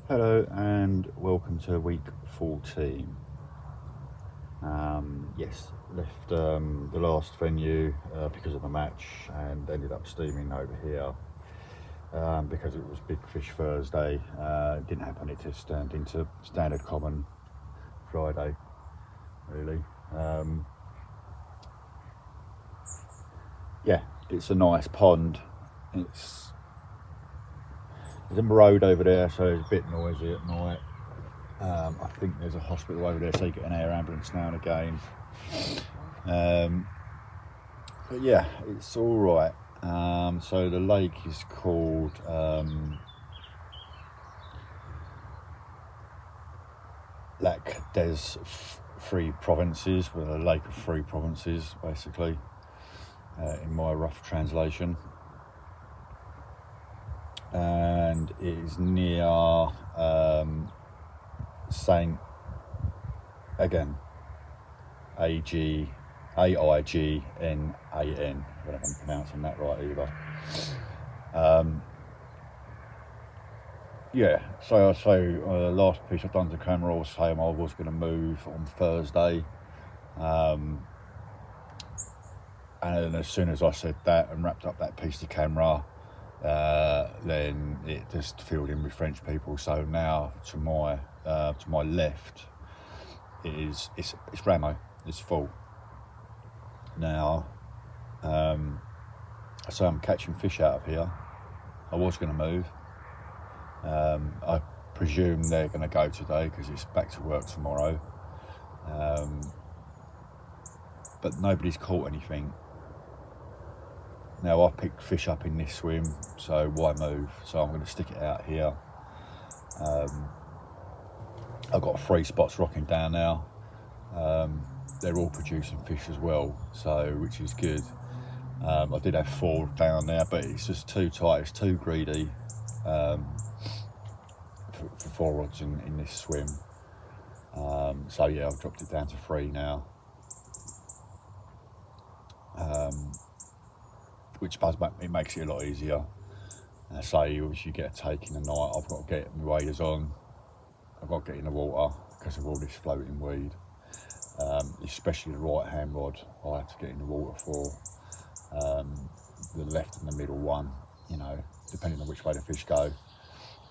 Hello and welcome to week 14. Yes, left the last venue because of the match and ended up steaming over here because it was Big Fish Thursday. It didn't happen, it just turned into Standard Common Friday, really. Yeah, it's a nice pond. There's a road over there, so it's a bit noisy at night. I think there's a hospital over there, so you get an air ambulance now and again. But yeah, it's all right. So the lake is called Lac des Free Provinces, with a lake of free provinces, basically, in my rough translation. And it is near Saint, again, Aignan, I don't know if I'm pronouncing that right either. Yeah, so last piece I've done to camera, I was saying I was going to move on Thursday. And then as soon as I said that and wrapped up that piece to camera, then it just filled in with French people. So now to my left, it's Ramo. It's full. Now, so I'm catching fish out of here. I was going to move. I presume they're going to go today because it's back to work tomorrow. But nobody's caught anything. Now I picked fish up in this swim, so why move? So I'm going to stick it out here. I've got 3 spots rocking down now. They're all producing fish as well, so which is good. I did have 4 down there, but it's just too tight. It's too greedy for 4 rods in this swim. So yeah, I've dropped it down to 3 now. Which it makes it a lot easier. Say you get a take in the night, I've got to get my waders on, I've got to get in the water because of all this floating weed. Especially the right hand rod, I have to get in the water for. The left and the middle one, depending on which way the fish go,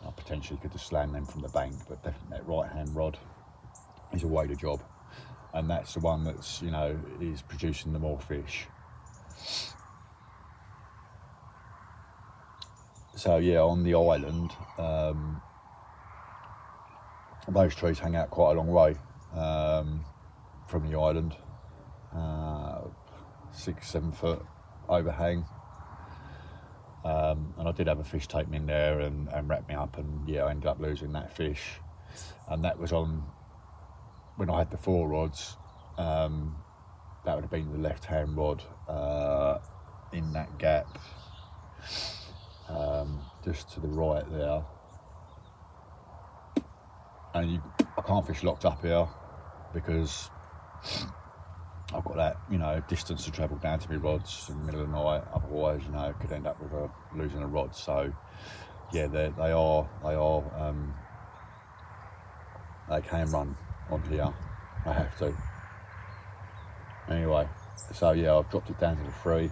I potentially could just slam them from the bank, but definitely that right hand rod is a wader job, and that's the one that's is producing the more fish. So yeah, on the island, those trees hang out quite a long way from the island, 6-7 foot overhang, and I did have a fish take me in there and wrap me up, and yeah, I ended up losing that fish, and that was on when I had the 4 rods. That would have been the left hand rod in that gap, just to the right there. And I can't fish locked up here because I've got that distance to travel down to my rods in the middle of the night. Otherwise, could end up with losing a rod. So yeah, they can run on here. I have to. Anyway, so yeah, I've dropped it down to the 3.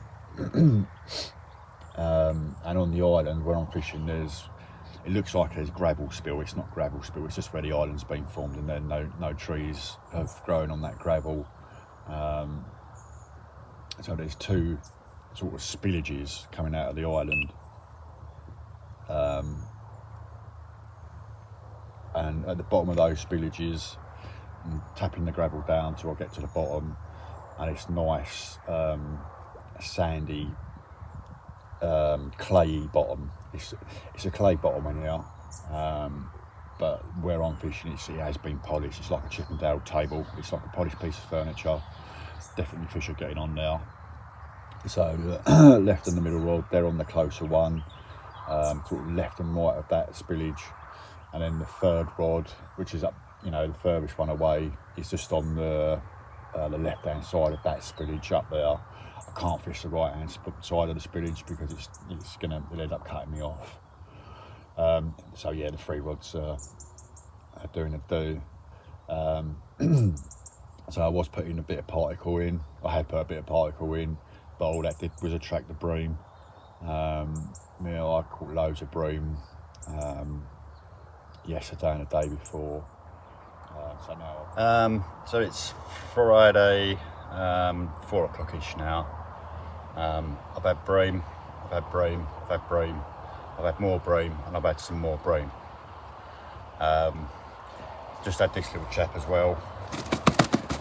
And on the island when I'm fishing, it looks like there's gravel spill. It's not gravel spill, it's just where the island's been formed, and then no trees have grown on that gravel. So there's 2 sort of spillages coming out of the island, and at the bottom of those spillages, I'm tapping the gravel down till I get to the bottom, and it's nice sandy clayey bottom. It's a clay bottom in here, but where I'm fishing, it has been polished. It's like a Chippendale table. It's like a polished piece of furniture. Definitely fish are getting on now. So left and the middle rod, they're on the closer one, sort of left and right of that spillage, and then the 3rd rod, which is up, the furthest one away, is just on the left hand side of that spillage up there. I can't fish the right hand side of the spillage because it'll end up cutting me off. So yeah, the 3 rods are doing a do. So I was putting a bit of particle in. I had put a bit of particle in, but all that did was attract the bream. I caught loads of bream yesterday and the day before. So it's Friday, 4 o'clock-ish now. I've had bream, I've had bream, I've had bream, I've had more bream, and I've had some more bream. Just had this little chap as well.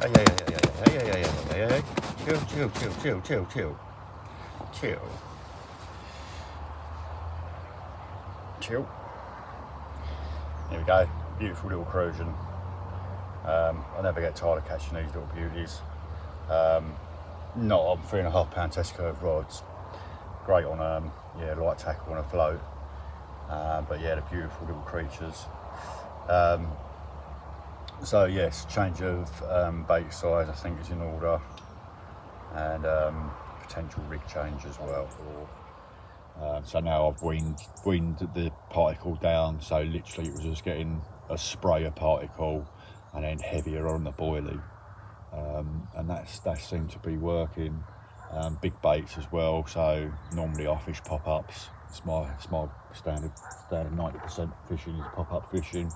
Hey. Chill. There we go, beautiful little crucian. I never get tired of catching these little beauties. Not on 3.5 pound test curve rods. Great on light tackle on a float. But yeah, the beautiful little creatures. So yes, change of bait size I think is in order, and potential rig change as well. So now I've weaned the particle down, so literally it was just getting a spray of particle and then heavier on the boilie, and that seemed to be working. Big baits as well, so normally I fish pop-ups. It's my standard 90% fishing is pop-up fishing.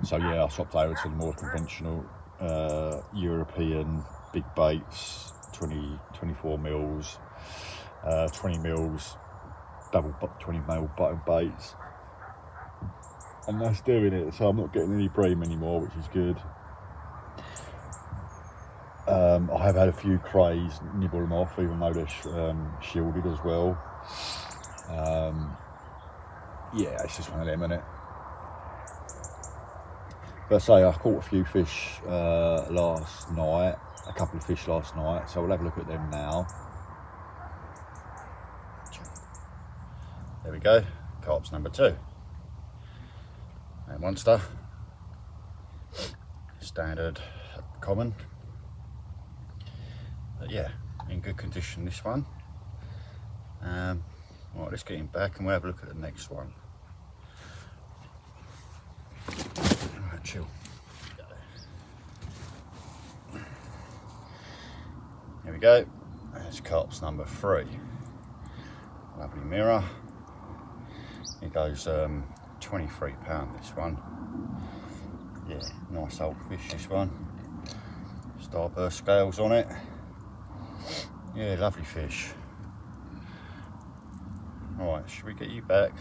So yeah, I swapped over to the more conventional European big baits, 24 mils, 20 mils, double 20 mil button baits, and that's doing it. So I'm not getting any bream anymore, which is good. I have had a few crays nibble them off, even though they're shielded as well. Yeah, it's just one of them, isn't it? But I say I caught a few fish last night, a couple of fish last night, so we'll have a look at them now. There we go, carp's number 2. A monster, standard common. But yeah, in good condition this one. Right, let's get him back and we'll have a look at the next one. Right, chill. Here we go. There's carp's number 3. Lovely mirror. It goes £23 this one. Yeah, nice old fish this one. Starburst scales on it. Yeah, lovely fish. Alright, should we get you back?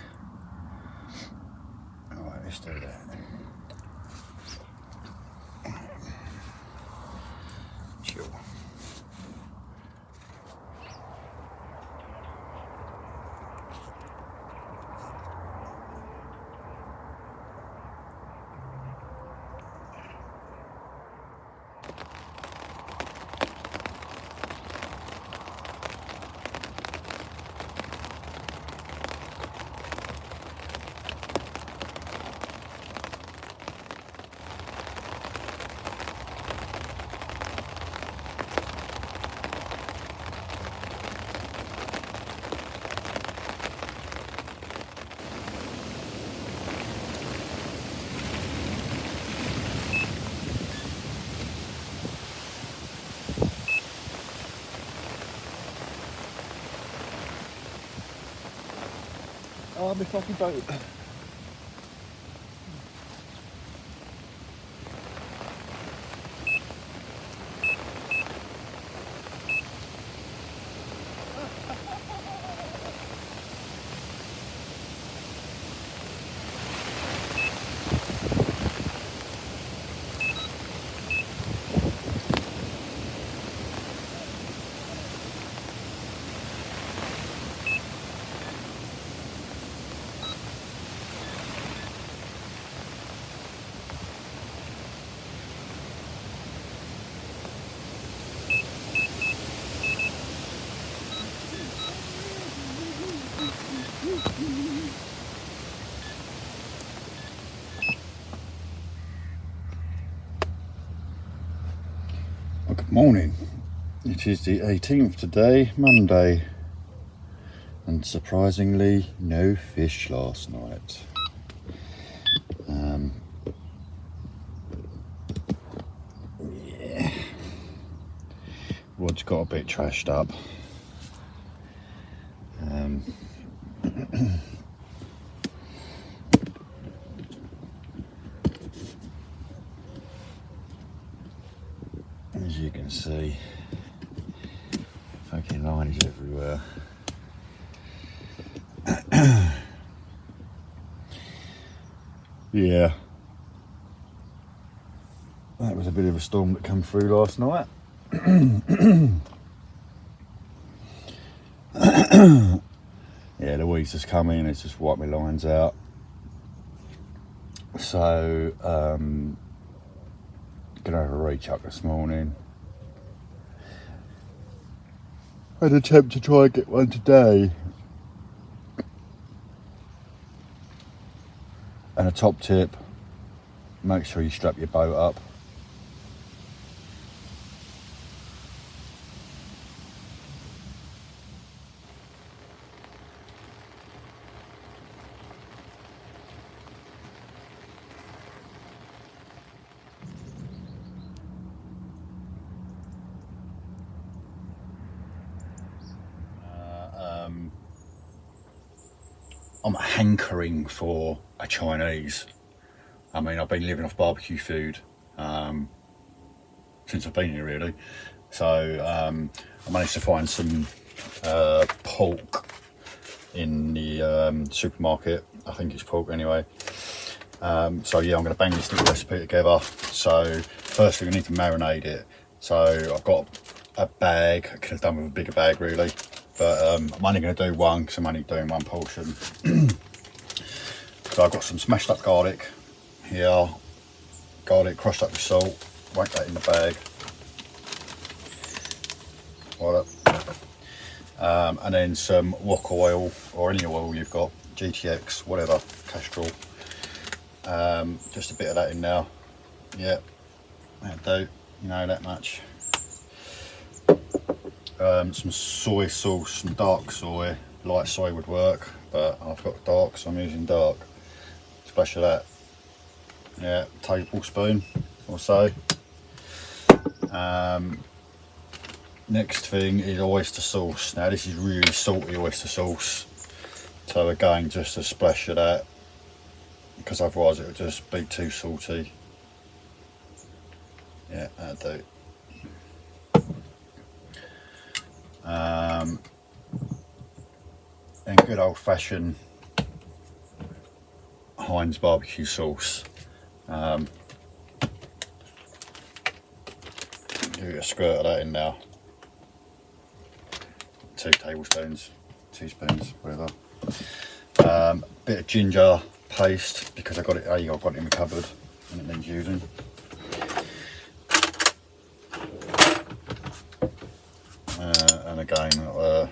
Alright, let's do that. Chill. Oh, my fucking boat. Well, good morning. It is the 18th today, Monday, And surprisingly, no fish last night. Yeah. Rod's got a bit trashed up. As you can see, fucking lines everywhere. Yeah, that was a bit of a storm that came through last night. Yeah, Louise has come in, it's just wiped my lines out. So, gonna have a reach up this morning. I'd attempt to try and get one today. And a top tip, make sure you strap your boat up. I'm hankering for a Chinese. I mean, I've been living off barbecue food since I've been here, really. So I managed to find some pork in the supermarket. I think it's pork anyway. So yeah, I'm going to bang this little recipe together. So firstly, we need to marinate it. So I've got a bag. I could have done with a bigger bag, really. But I'm only going to do one because I'm only doing one portion. So I've got some smashed up garlic here, garlic crushed up with salt, whack that in the bag. And then some wok oil, or any oil you've got, GTX, whatever, Castrol. Just a bit of that in there. Yeah, that'll do, you know, that much. Some soy sauce, some dark soy. Light soy would work, but I've got dark, so I'm using dark. Splash of that. Yeah, tablespoon or so. Next thing is oyster sauce. Now this is really salty oyster sauce. So again, just a splash of that, because otherwise it would just be too salty. Yeah, that'll do. And good old-fashioned Heinz barbecue sauce. Give it a squirt of that in now. 2 tablespoons, teaspoons, whatever. Bit of ginger paste, because I've got it in my cupboard and it needs using. And again, a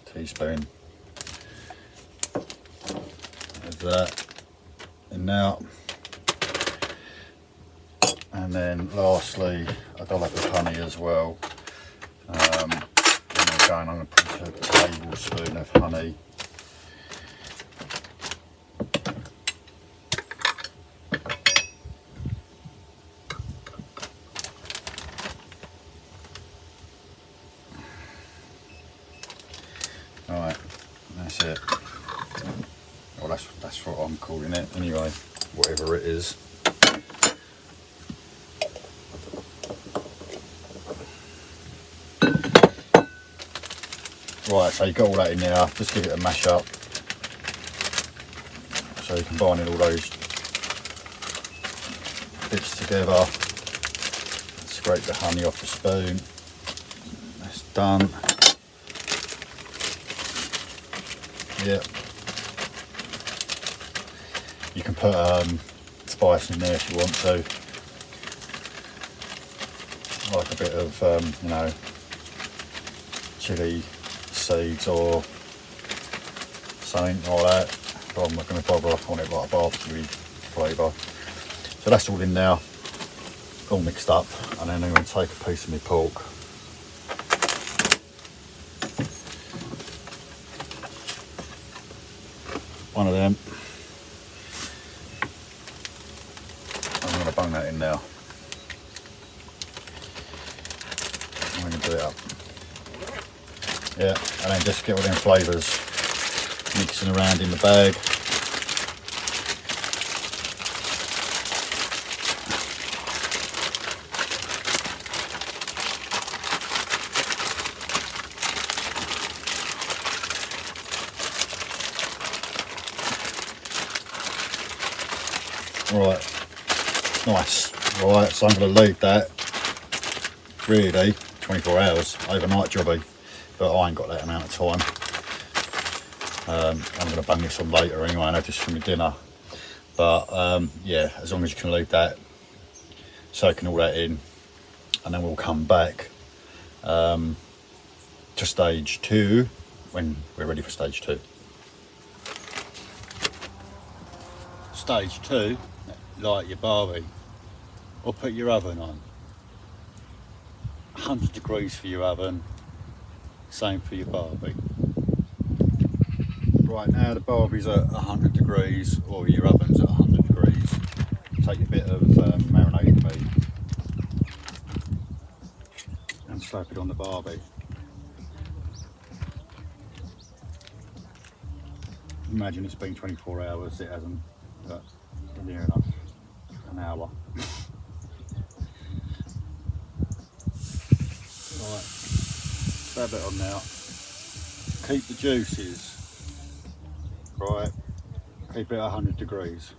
teaspoon of that in now. And then lastly, I do like the honey as well. And again, I'm going to put a tablespoon of honey. Alright, that's it. Well, that's what I'm calling it anyway, whatever it is. Right, so you've got all that in there, just give it a mash up. So you're combining all those bits together. Scrape the honey off the spoon. That's done. Yeah. You can put spice in there if you want to. Like a bit of, you know, chilli seeds or something like that. But I'm not going to bother up on it like a barbecue flavour. So that's all in now, all mixed up, and then I'm going to take a piece of my pork. one of them. I'm going to bung that in now. I'm going to do it up. Yeah, and then just get all them flavours mixing around in the bag. Right, nice. Right, so I'm going to leave that really 24 hours, overnight jobby, but I ain't got that amount of time. I'm going to bang this on later anyway, and have this for my dinner. But yeah, as long as you can leave that soaking all that in, and then we'll come back to stage 2 when we're ready for stage 2. Stage 2, light your barbie, or put your oven on. 100 degrees for your oven, same for your barbie. Right now the barbie's at 100 degrees, or your oven's at 100 degrees. Take a bit of marinated meat and slap it on the barbie. Imagine it's been 24 hours, it hasn't, but near enough, an hour. Right, slab it on now. Keep the juices, right, keep it at 100 degrees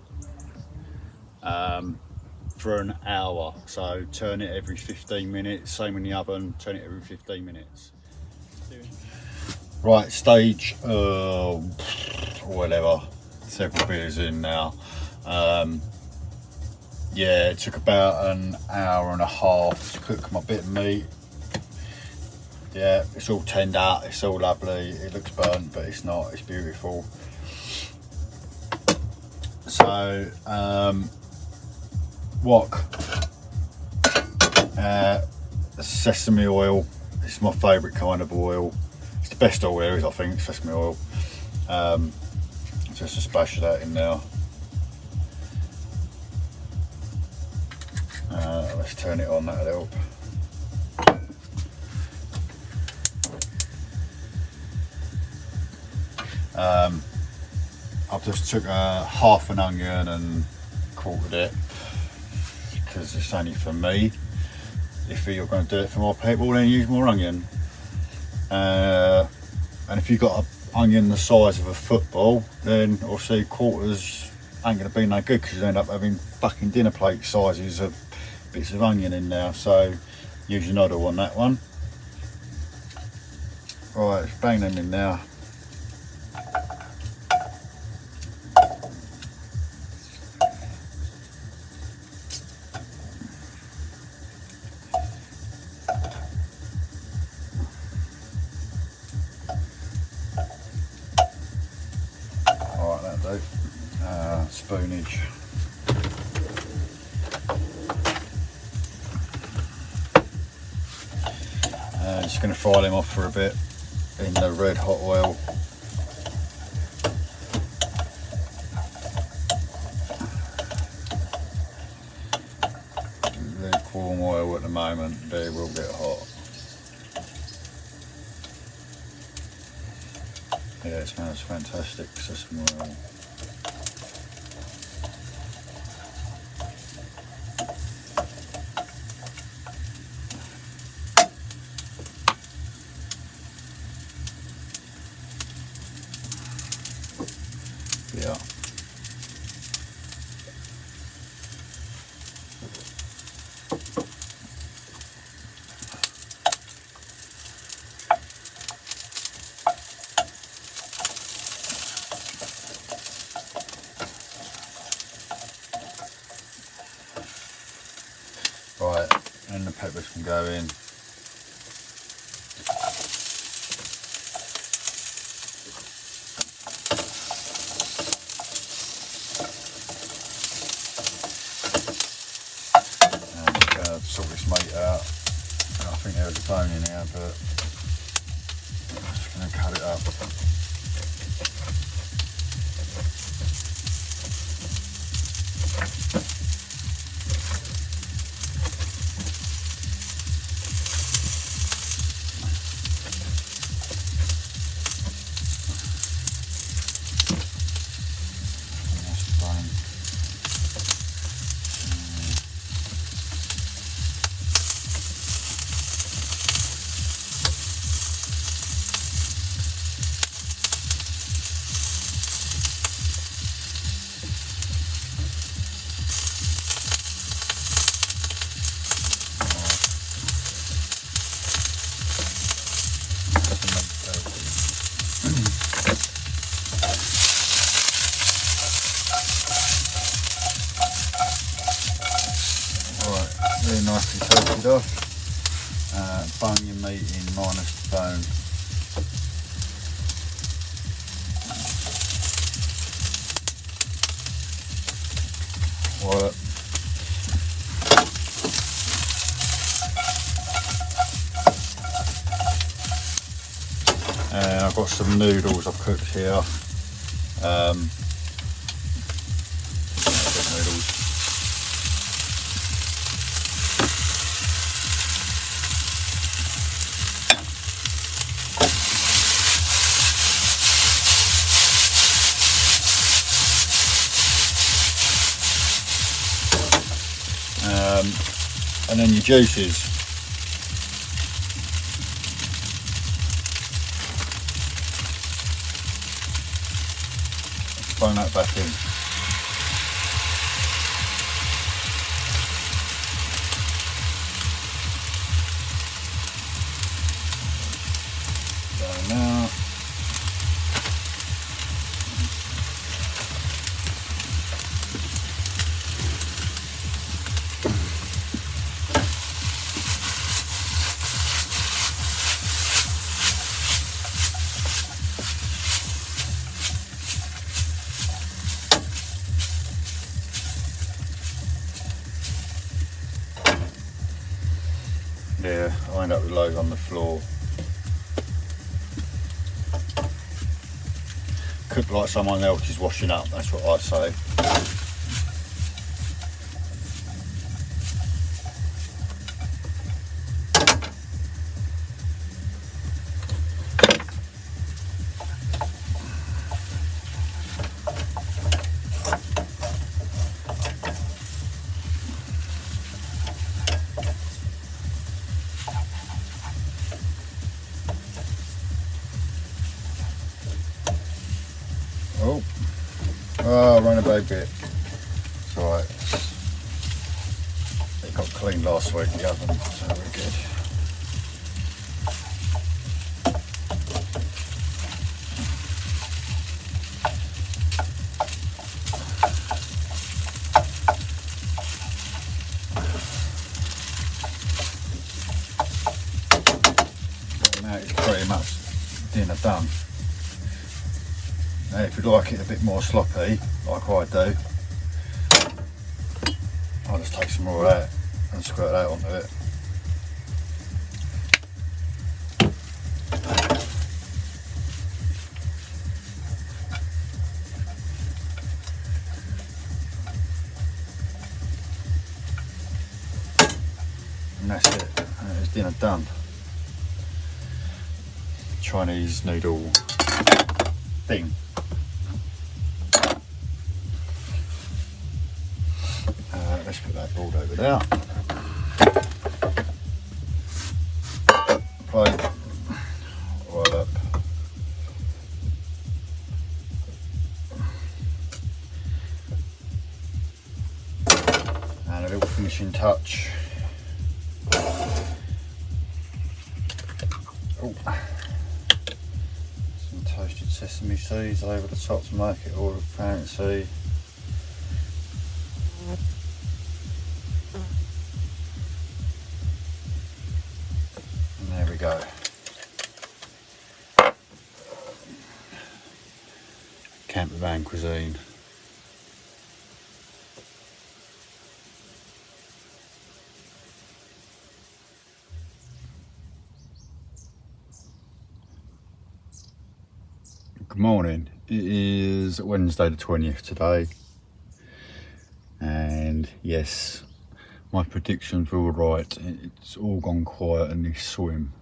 for an hour. So turn it every 15 minutes, same in the oven, turn it every 15 minutes. Right, stage, whatever, several beers in now. Yeah, it took about an hour and a half to cook my bit of meat. Yeah, it's all tinned out, it's all lovely, it looks burnt, but it's not, it's beautiful. So, wok, sesame oil, it's my favourite kind of oil. It's the best oil there is, I think, sesame oil. Just a splash of that in now. Let's turn it on, that'll help. I've just took half an onion and quartered it because it's only for me. If you're going to do it for more people, then use more onion. And if you've got an onion the size of a football, then obviously quarters ain't going to be no good because you end up having fucking dinner plate sizes of bits of onion in there. So use your noddle on that one. Right, let's bang them in now. Spoonage. Just going to fry them off for a bit in the red hot oil. Lukewarm oil at the moment, they will get hot. Yeah, it smells fantastic, sesame oil. Yeah. Right, and the peppers can go in. Sort this meat out. I think there was a bone in here, but I'm just going to cut it up. Alright, really nicely toasted off. Bone your meat in minus the bone. Right. And I've got some noodles I've cooked here. Noodles. And then your juices. Throw that back in. So now yeah, I end up with loads on the floor. Cook like someone else is washing up, that's what I say. Oh, I ran a big bit. It's alright. It got cleaned last week, the oven, so we're good. Now it's pretty much dinner done. Now if you'd like it a bit more sloppy, like I do, I'll just take some more of that and squirt that onto it. And that's it, and it's dinner done. Chinese noodle thing. Let's put that board over there. Plate, oil up. And a little finishing touch. Oh. Some toasted sesame seeds over the top to make it all fancy. There we go. Camper van cuisine. Good morning. It is Wednesday the 20th today. And yes, my predictions were all right. It's all gone quiet in this swim.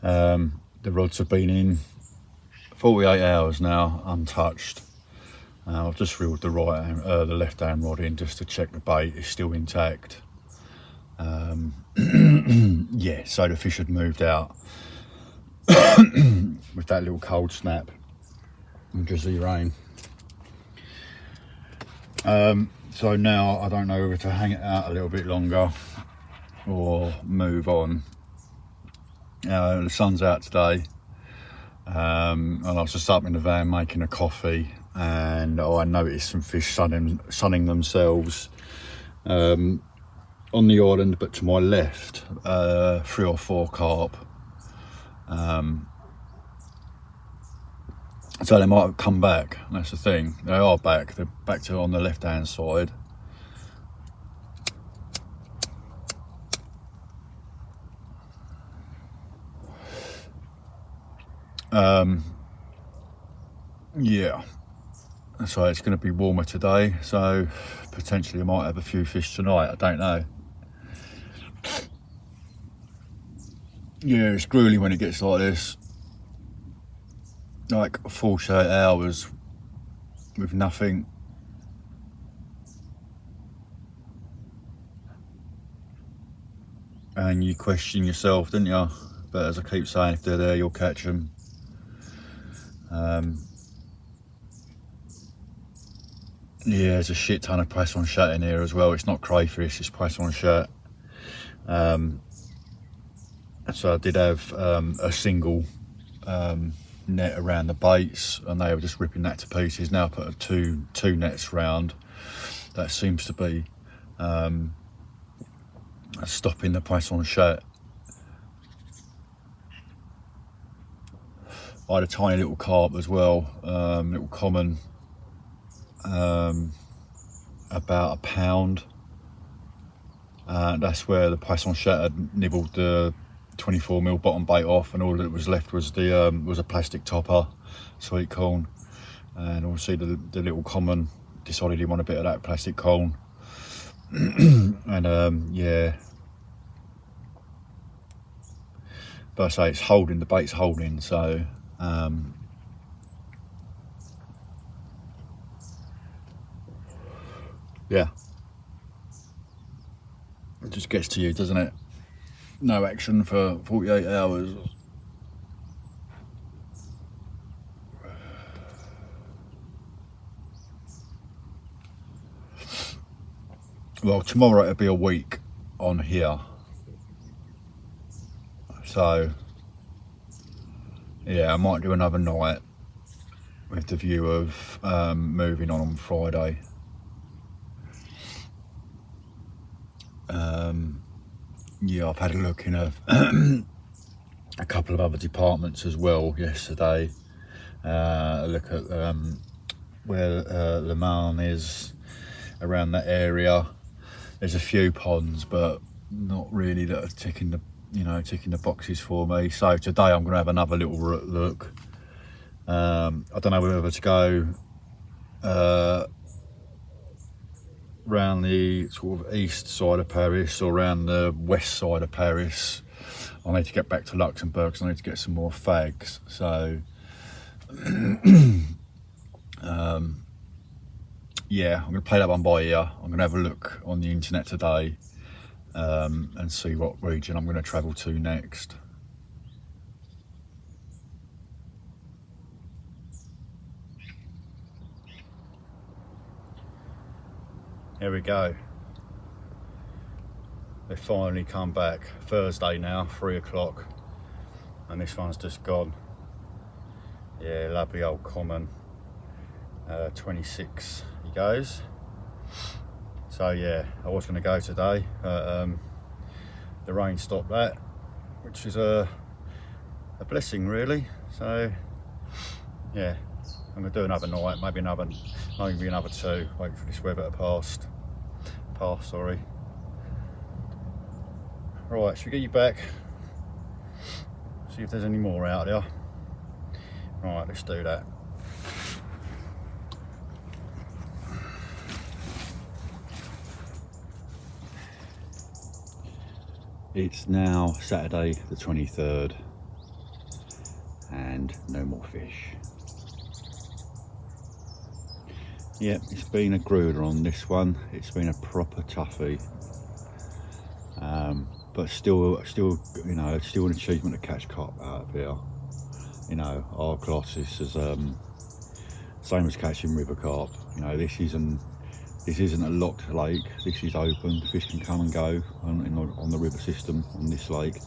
The rods have been in 48 hours now, untouched. I've just reeled the left hand rod in just to check the bait is still intact. Yeah, so the fish had moved out with that little cold snap and drizzly rain. So now I don't know whether to hang it out a little bit longer or move on. The sun's out today. and I was just up in the van making a coffee, and I noticed some fish sunning themselves on the island, but to my left, 3 or 4 carp. So they might have come back. That's the thing. They are back. They're back to on the left-hand side. Yeah. So it's going to be warmer today. So potentially I might have a few fish tonight. I don't know. Yeah, it's grueling when it gets like this. Like 48 hours with nothing. And you question yourself, don't you? But as I keep saying, if they're there, you'll catch them. Yeah, there's a shit ton of press on shat in here as well. It's not crayfish, it's press on shat. So I did have a single net around the baits, and they were just ripping that to pieces. Now I put two nets round. That seems to be stopping the press on shat. I had a tiny little carp as well, little common, about £1. That's where the press on shat had nibbled the 24mm bottom bait off, and all that was left was the was a plastic topper, sweet corn. And obviously the little common decided he wanted a bit of that plastic corn. And yeah, but I say it's holding, the bait's holding, so yeah, it just gets to you, doesn't it? No action for 48 hours. Well, tomorrow it'll be a week on here, so yeah, I might do another night with the view of moving on Friday. Yeah, I've had a look in a couple of other departments as well yesterday. Look at where Le Mans is, around that area. There's a few ponds, but not really that are ticking the boxes for me. So today I'm going to have another little look. I don't know whether to go round the sort of east side of Paris or around the west side of Paris. I need to get back to Luxembourg because I need to get some more fags. So yeah, I'm going to play that one by ear. I'm going to have a look on the internet today and see what region I'm going to travel to next. Here we go. They finally come back. Thursday now, 3 o'clock, and this one's just gone. Yeah, lovely old common. 26 he goes. So yeah, I was going to go today, but the rain stopped that, which is a blessing really. So yeah, I'm going to do another night, maybe another 2, wait for this weather to pass, sorry. Right, should we get you back? See if there's any more out there. Right, let's do that. It's now Saturday the 23rd and no more fish. Yep, it's been a grueler on this one. It's been a proper toughie. But still, you know, still an achievement to catch carp out of here. You know, our class is as same as catching river carp. You know, this isn't a locked lake. This is open. Fish can come and go on the river system on this lake.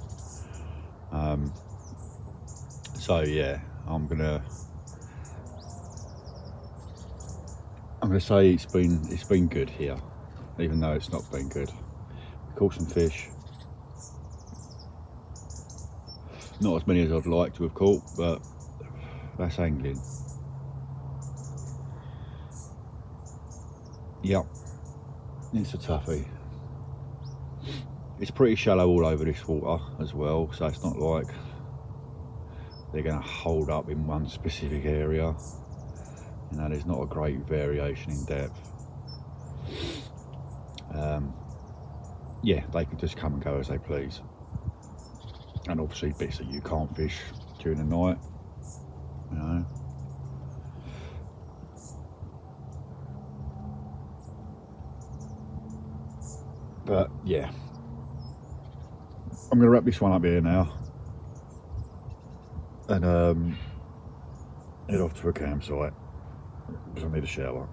So yeah, I'm gonna say it's been good here, even though it's not been good. We caught some fish, not as many as I'd like to have caught, but that's angling. Yep, it's a toughie. It's pretty shallow all over this water as well, so it's not like they're going to hold up in one specific area. You know, there's not a great variation in depth. Yeah, they can just come and go as they please. And obviously bits that you can't fish during the night, you know. But yeah, I'm going to wrap this one up here now and head off to a campsite because I need a shower.